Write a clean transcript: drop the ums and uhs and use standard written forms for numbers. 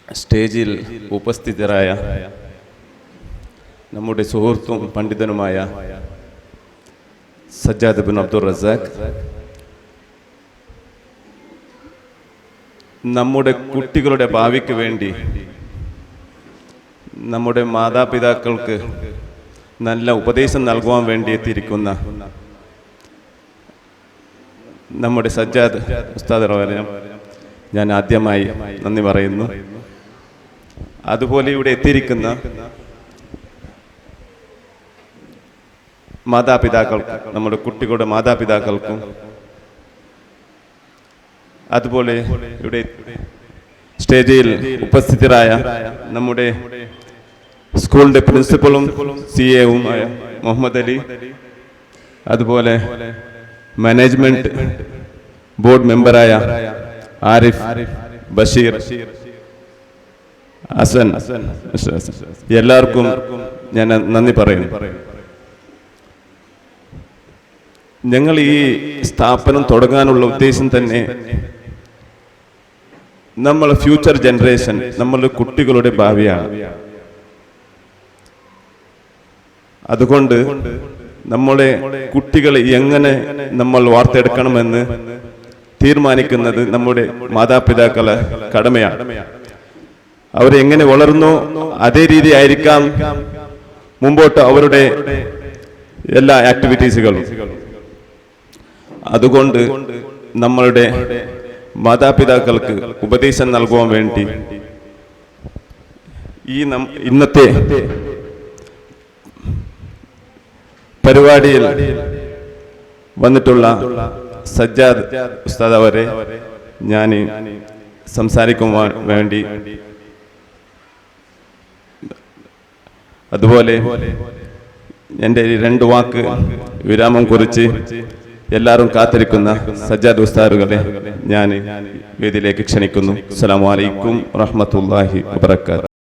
സ്റ്റേജിൽ ഉപസ്ഥിതരായ നമ്മുടെ സുഹൃത്തും പണ്ഡിതനുമായ സജ്ജാദ് ബിൻ അബ്ദുൾ റസാഖ്, നമ്മുടെ കുട്ടികളുടെ ഭാവിക്ക് വേണ്ടി നമ്മുടെ മാതാപിതാക്കൾക്ക് നല്ല ഉപദേശം നൽകുവാൻ വേണ്ടി എത്തിയിരിക്കുന്ന നമ്മുടെ സജ്ജാദ് ഉസ്താദ് ഞാൻ ആദ്യമായി നന്ദി പറയുന്നു. അതുപോലെ ഇവിടെ എത്തിയിരിക്കുന്ന മാതാപിതാക്കൾക്ക്, നമ്മുടെ കുട്ടികളുടെ മാതാപിതാക്കൾക്കും, അതുപോലെ ഇവിടെ സ്റ്റേജിൽ ഉപസ്ഥിതരായ നമ്മുടെ സ്കൂളിന്റെ പ്രിൻസിപ്പലും CA-വും മുഹമ്മദ് അലി, അതുപോലെ മാനേജ്മെന്റ് ബോർഡ് മെമ്പറായ ആരിഫ്, ബഷീർ, ഹസൻ, എല്ലാവർക്കും ഞാൻ നന്ദി പറയുന്നു. ഞങ്ങൾ ഈ സ്ഥാപനം തുടങ്ങാനുള്ള ഉദ്ദേശം തന്നെ നമ്മൾ ഫ്യൂച്ചർ ജനറേഷൻ, നമ്മളുടെ കുട്ടികളുടെ ഭാവിയാണ്. അതുകൊണ്ട് നമ്മുടെ കുട്ടികളെ എങ്ങനെ നമ്മൾ വാർത്തെടുക്കണമെന്ന് തീരുമാനിക്കുന്നത് നമ്മുടെ മാതാപിതാക്കളെ കടമയാണ്. അവരെങ്ങനെ വളർന്നോ അതേ രീതി ആയിരിക്കാം മുമ്പോട്ട് അവരുടെ എല്ലാ ആക്ടിവിറ്റീസുകളും. അതുകൊണ്ട് നമ്മളുടെ മാതാപിതാക്കൾക്ക് ഉപദേശം നൽകുവാൻ വേണ്ടി ഈ ഇന്നത്തെ പരിപാടിയിൽ വന്നിട്ടുള്ള സജ്ജാദ് ഉസ്താദ് അവരെ ഞാൻ സംസാരിക്കുവാൻ വേണ്ടി, അതുപോലെ എൻ്റെ 2 വാക്ക് വിരാമം കുറിച്ച് എല്ലാവരും കാത്തിരിക്കുന്ന സജ്ജാദ് ഉസ്താദുകളെ ഞാൻ വേദിയിലേക്ക് ക്ഷണിക്കുന്നു. അസ്സലാമു അലൈക്കും വറഹ്മത്തുള്ളാഹി വബറകാതുഹു.